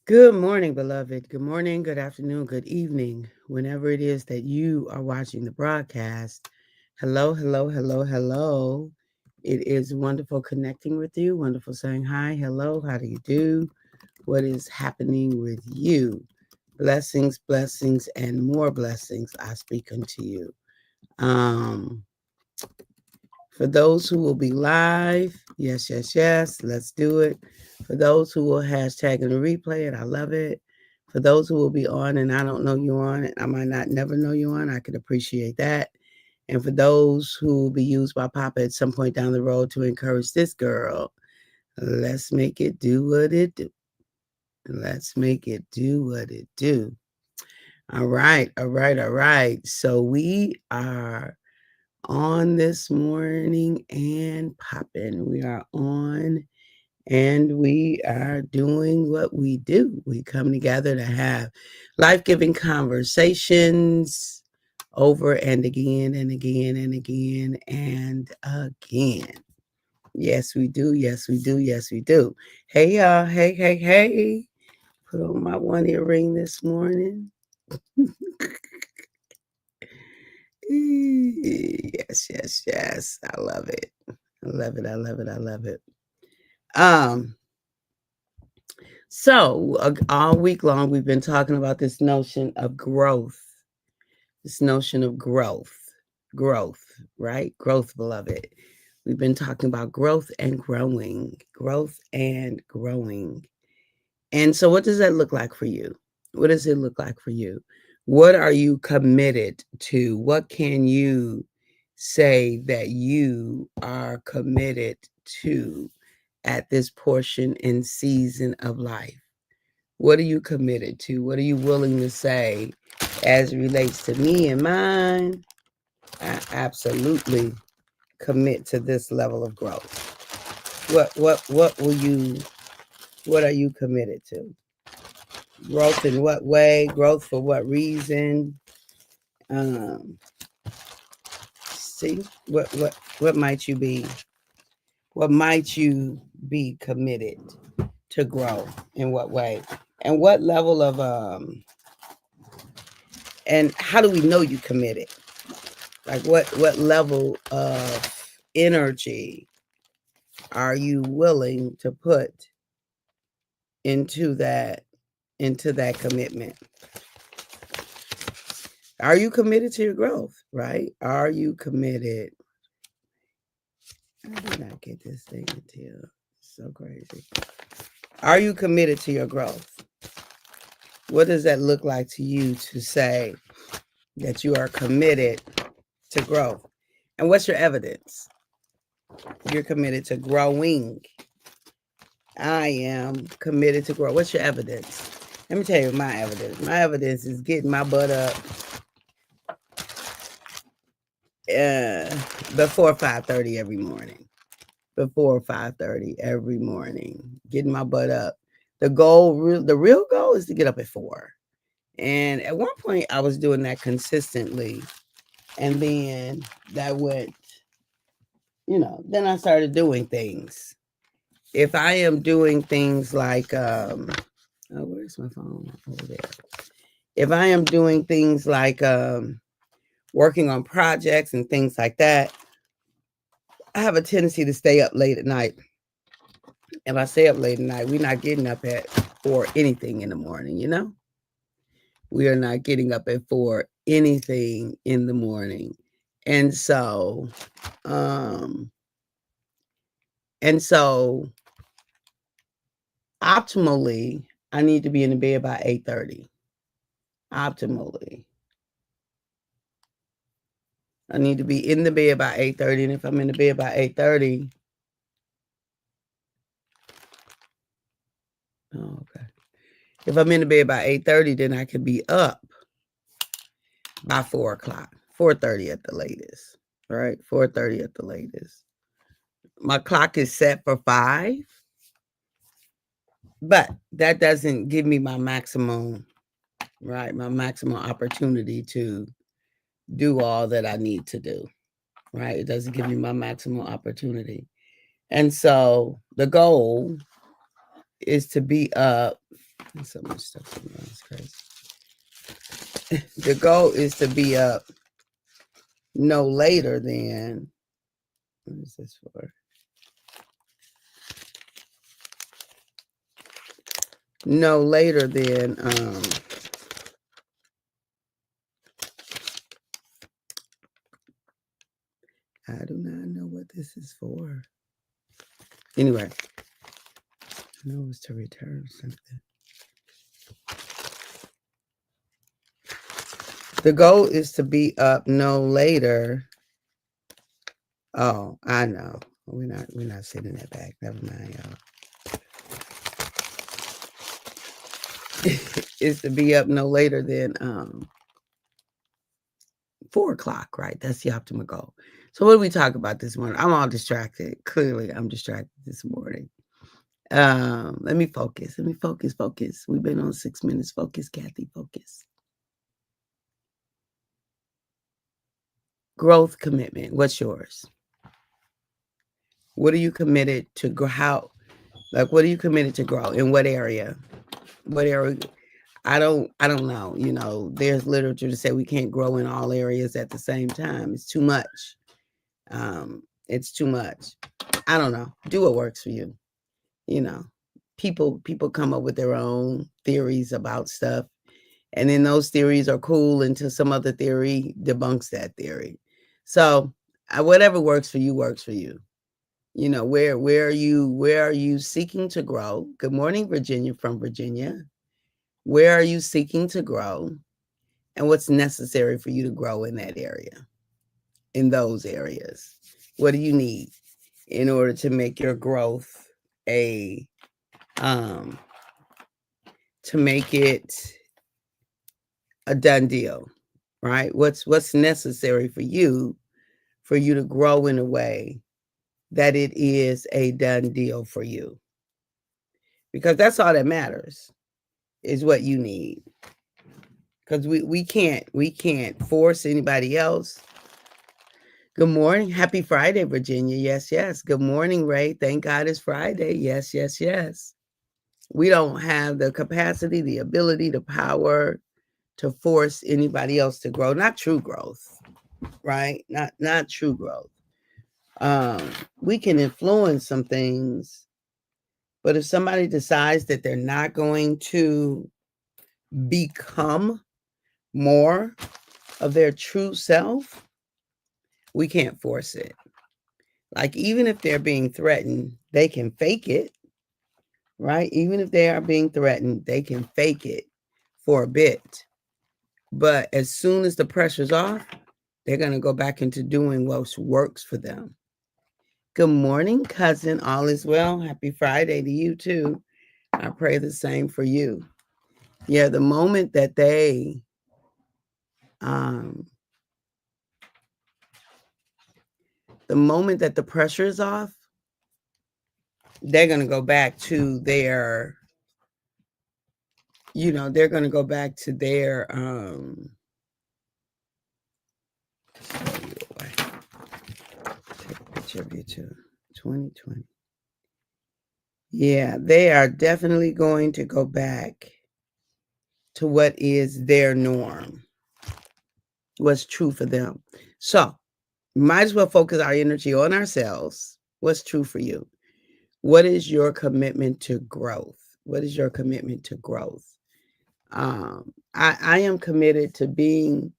Good morning, beloved. Good morning, good afternoon, good evening, whenever it is that you are watching the broadcast. Hello, hello, hello, hello. It is wonderful connecting with you, wonderful saying hi, hello, how do you do? What is happening with you? Blessings, blessings, and more blessings I speak unto you. Um, for those who will be live, yes, yes, yes, let's do it. For those who will hashtag and replay it, I love it. For those who will be on and I don't know you on it, I might not never know you on, I could appreciate that. And for those who will be used by Papa at some point down the road to encourage this girl, let's make it do what it do. Let's make it do what it do. All right, all right, all right. So we are on this morning and popping. We are on and we are doing what we do. We come together to have life giving conversations over and again and again and again and again. Yes, we do. Yes, we do. Yes, we do. Hey, y'all. Hey, hey, hey. Put on my one ear ring this morning. Yes, yes, yes. I love it. I love it. I love it. I love it. Um, all week long we've been talking about this notion of growth. This notion of growth. Growth, right? Growth, beloved. We've been talking about growth and growing. Growth and growing. And so what does that look like for you? What does it look like for you? What are you committed to? What can you say that you are committed to at this portion and season of life? What are you committed to? What are you willing to say as it relates to me and mine? I absolutely commit to this level of growth. What are you committed to? Growth in what way? Growth for what reason? Um, see what might you be? What might you be committed to grow in what way? And what level of and how do we know you committed? Like what level of energy are you willing to put into that into that commitment? Are you committed to your growth, right? Are you committed? I did not get this thing until so crazy. Are you committed to your growth? What does that look like to you to say that you are committed to growth? And what's your evidence? You're committed to growing. I am committed to grow. What's your evidence? Let me tell you my evidence. My evidence is getting my butt up before 5:30 every morning. Before 5:30 every morning, getting my butt up. The real goal is to get up at 4. And at one point, I was doing that consistently, and then that went, then I started doing things. If I am doing things like, oh, where's my phone? Over there. If I am doing things like working on projects and things like that, I have a tendency to stay up late at night. If I stay up late at night, we're not getting up at 4 anything in the morning. We are not getting up at 4 anything in the morning. And so, um, and so optimally, I need to be in the bed by 8:30. Optimally. I need to be in the bed by 8:30. And if I'm in the bed by 8:30, oh, okay. If I'm in the bed by 8:30, then I could be up by 4:00, 4:30 at the latest. Right? 4:30 at the latest. My clock is set for 5, but that doesn't give me my maximum, right? My maximum opportunity to do all that I need to do, right? It doesn't give me my maximum opportunity. And so the goal is to be up There's so much stuff going on. It's crazy. The goal is to be up no later than, what is this for? No later than I do not know what this is for. Anyway, I know it was to return something. The goal is to be up no later. Oh, I know. We're not sending that back. Never mind, y'all. Is to be up no later than 4 o'clock, right? That's the optimal goal. So what do we talk about this morning? I'm all distracted. Clearly, I'm distracted this morning. Let me focus. Focus. We've been on 6 minutes. Focus, Kathy. Focus. Growth commitment. What's yours? What are you committed to grow? How? Like, what are you committed to grow? In what area? What area? I don't know. You know, there's literature to say we can't grow in all areas at the same time. It's too much. It's too much. I don't know. Do what works for you. You know, people come up with their own theories about stuff, and then those theories are cool until some other theory debunks that theory. So whatever works for you works for you. You know, where are you seeking to grow? Good morning, Virginia from Virginia. Where are you seeking to grow? And what's necessary for you to grow in that area? In those areas. What do you need in order to make your growth to make it a done deal, right? What's necessary for you to grow in a way that it is a done deal for you? Because that's all that matters, is what you need. Because we can't force anybody else. Good morning. Happy Friday, Virginia. Yes. Good morning, Ray. Thank God it's Friday. Yes. We don't have the capacity, the ability, the power to force anybody else to grow. Not true growth, right? Not true growth. We can influence some things, but if somebody decides that they're not going to become more of their true self, we can't force it. Like, even if they're being threatened, they can fake it, right? Even if they are being threatened, they can fake it for a bit. But as soon as the pressure's off, they're going to go back into doing what works for them. Good morning, cousin. All is well. Happy Friday to you, too. I pray the same for you. Yeah, the moment that they the moment that the pressure is off, they're going to go back to their, they're going to go back to their, take a picture of you too, 2020. Yeah, they are definitely going to go back to what is their norm, what's true for them. So, might as well focus our energy on ourselves. What's true for you? What is your commitment to growth? What is your commitment to growth? I am committed to being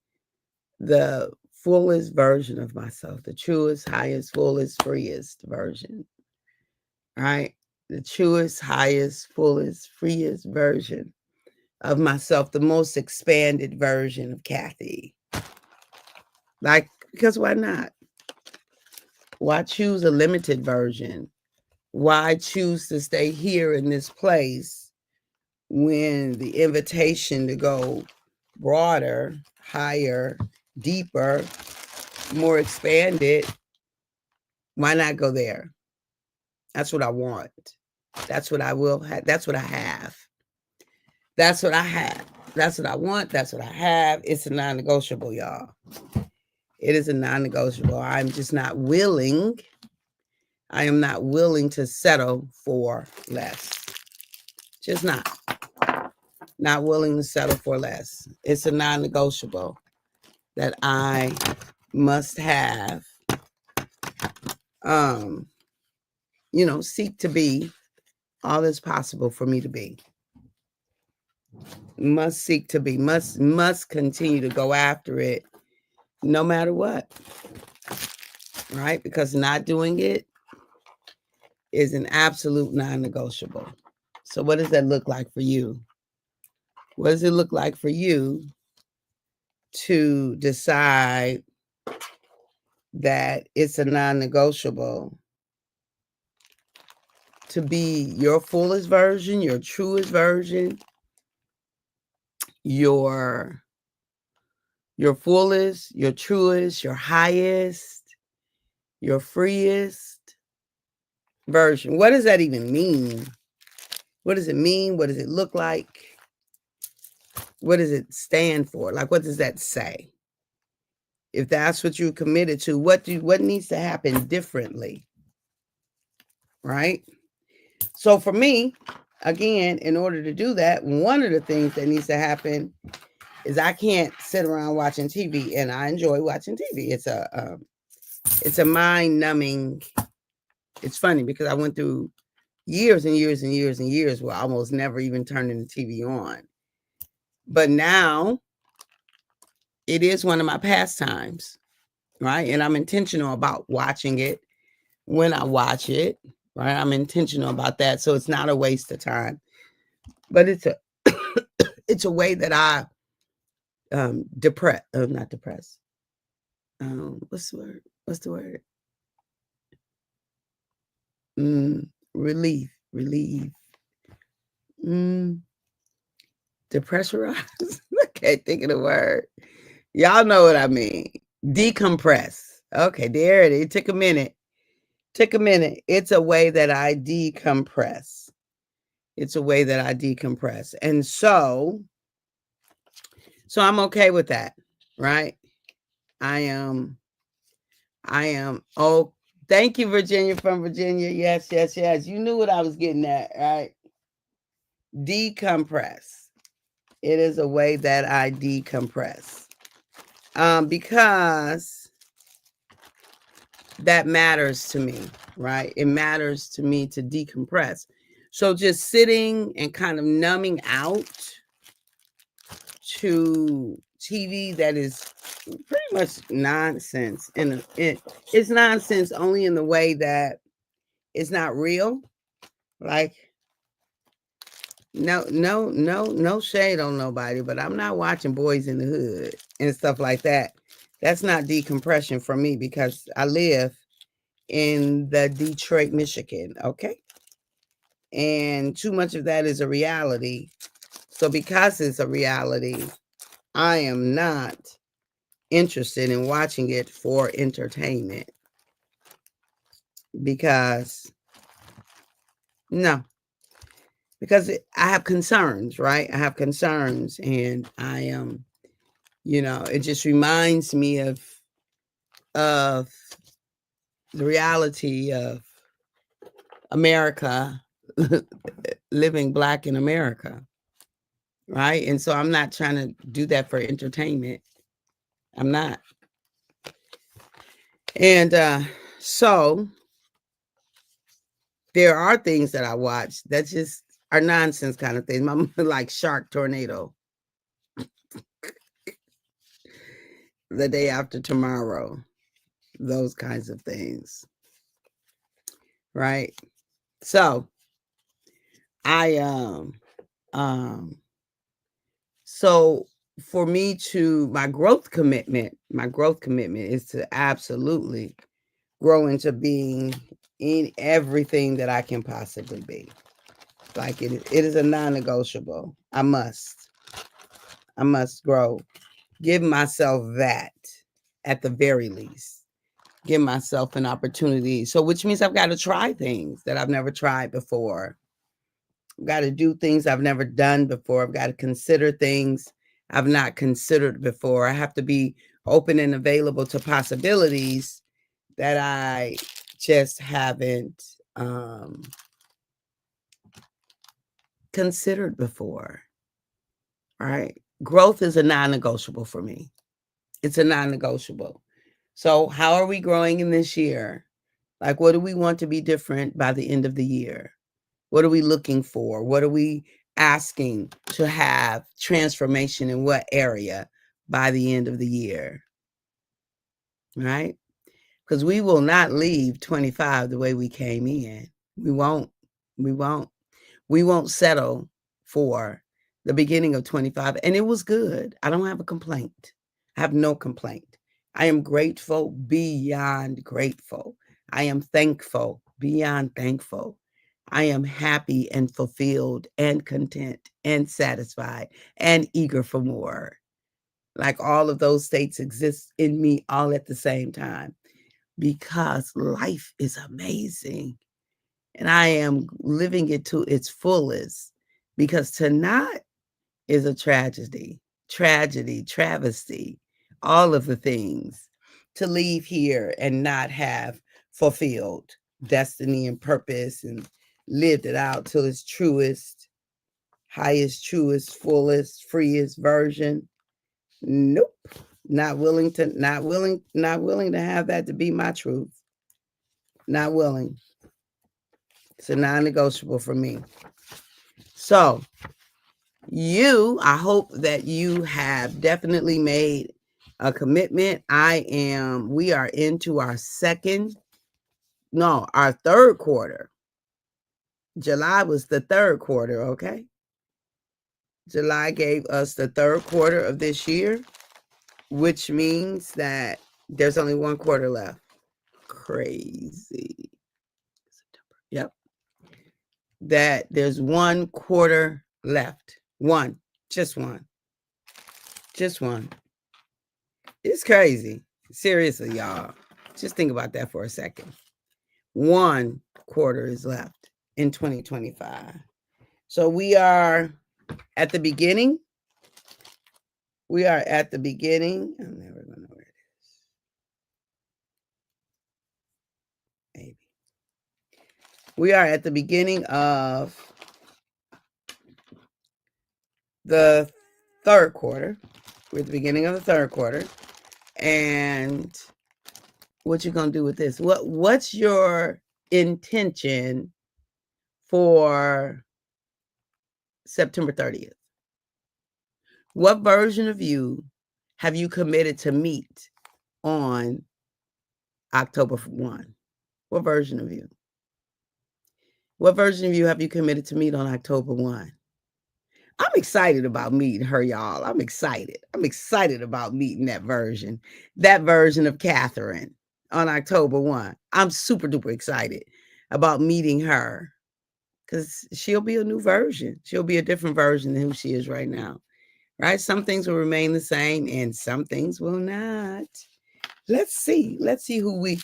the fullest version of myself, the truest, highest, fullest, freest version, right? The truest, highest, fullest, freest version of myself, the most expanded version of Kathy. Like, because why not? Why choose a limited version? Why choose to stay here in this place when the invitation to go broader, higher, deeper, more expanded, why not go there? That's what I want. That's what I will have. That's what I have. That's what I have. That's what I want. That's what I have. It's a non-negotiable, y'all. It is a non-negotiable. I'm just not willing. I am not willing to settle for less. Just not. not willing to settle for less. It's a non-negotiable that I must have, seek to be all that's possible for me to be. Must seek to be, must continue to go after it no matter what. Right? Because not doing it is an absolute non-negotiable. So what does that look like for you? What does it look like for you to decide that it's a non-negotiable to be your fullest version, your truest version, your fullest, your truest, your highest, your freest version? What does that even mean? What does it mean? What does it look like? What does it stand for? Like, what does that say? If that's what you're committed to, what needs to happen differently? Right? So for me, again, in order to do that, one of the things that needs to happen is I can't sit around watching TV, and I enjoy watching TV. It's a mind numbing. It's funny because I went through years and years and years and years where I almost never even turning the TV on. But now it is one of my pastimes, right? And I'm intentional about watching it when I watch it, right? I'm intentional about that. So it's not a waste of time. But it's a it's a way that I not depress. What's the word? Relieve. Depressurize. I can't think of the word. Y'all know what I mean. Decompress. Okay, there it is. It took a minute. It's a way that I decompress. And so I'm okay with that, right? I am. Oh, thank you, Virginia from Virginia. Yes. You knew what I was getting at, right? Decompress. It is a way that I decompress. Because that matters to me, right? It matters to me to decompress. So just sitting and kind of numbing out to TV that is pretty much nonsense. And it's nonsense only in the way that it's not real. Like, no shade on nobody, but I'm not watching Boys in the Hood and stuff like that. That's not decompression for me because I live in the Detroit, Michigan, okay? And too much of that is a reality. So because it's a reality, I am not interested in watching it for entertainment. Because I have concerns, right? I have concerns, and I am, it just reminds me of the reality of America, living Black in America, right? And so I'm not trying to do that for entertainment. I'm not. And so there are things that I watch that just are nonsense kind of things. Like Shark Tornado, The Day After Tomorrow, those kinds of things, right? So so for me my growth commitment is to absolutely grow into being in everything that I can possibly be. Like it is a non-negotiable. I must grow. Give myself that at the very least. Give myself an opportunity. So which means I've got to try things that I've never tried before. I've got to do things I've never done before. I've got to consider things I've not considered before. I have to be open and available to possibilities that I just haven't considered before. All right. Growth is a non-negotiable for me. It's a non-negotiable. So how are we growing in this year? Like, what do we want to be different by the end of the year? What are we looking for? What are we asking to have transformation in what area by the end of the year? Right? Because we will not leave 25 the way we came in. We won't. We won't. We won't settle for the beginning of 25. And it was good. I don't have a complaint. I have no complaint. I am grateful beyond grateful. I am thankful beyond thankful. I am happy and fulfilled and content and satisfied and eager for more. Like all of those states exist in me all at the same time because life is amazing and I am living it to its fullest because to not is a tragedy, travesty, all of the things. To leave here and not have fulfilled destiny and purpose and lived it out till its truest, highest, truest, fullest, freest version. Nope. Not willing to have that to be my truth. Not willing. It's a non-negotiable for me. So I hope that you have definitely made a commitment. We are into our third quarter. July was the third quarter, okay? July gave us the third quarter of this year, which means that there's only one quarter left. Crazy. Yep. That there's one quarter left. Just one. It's crazy. Seriously, y'all. Just think about that for a second. One quarter is left in 2025. So we are at the beginning. I'm never going to know where it is. Maybe. We are at the beginning of the third quarter. We're at the beginning of the third quarter. And what you gonna do with this? What's your intention for September 30th? What version of you have you committed to meet on October 1? What version of you? What version of you have you committed to meet on October 1? I'm excited about meeting her, y'all. I'm excited. I'm excited about meeting that version of Catherine on October 1. I'm super duper excited about meeting her because she'll be a new version. She'll be a different version than who she is right now, right? Some things will remain the same and some things will not. Let's see who we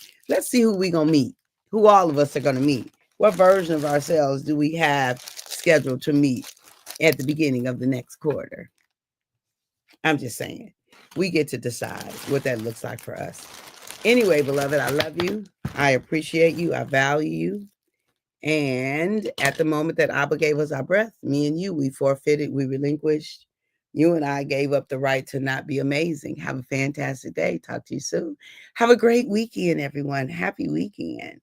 gonna meet, who all of us are gonna meet. What version of ourselves do we have scheduled to meet at the beginning of the next quarter? I'm just saying, we get to decide what that looks like for us. Anyway, beloved, I love you. I appreciate you. I value you. And at the moment that Abba gave us our breath, me and you, we forfeited, we relinquished. You and I gave up the right to not be amazing. Have a fantastic day. Talk to you soon. Have a great weekend, everyone. Happy weekend.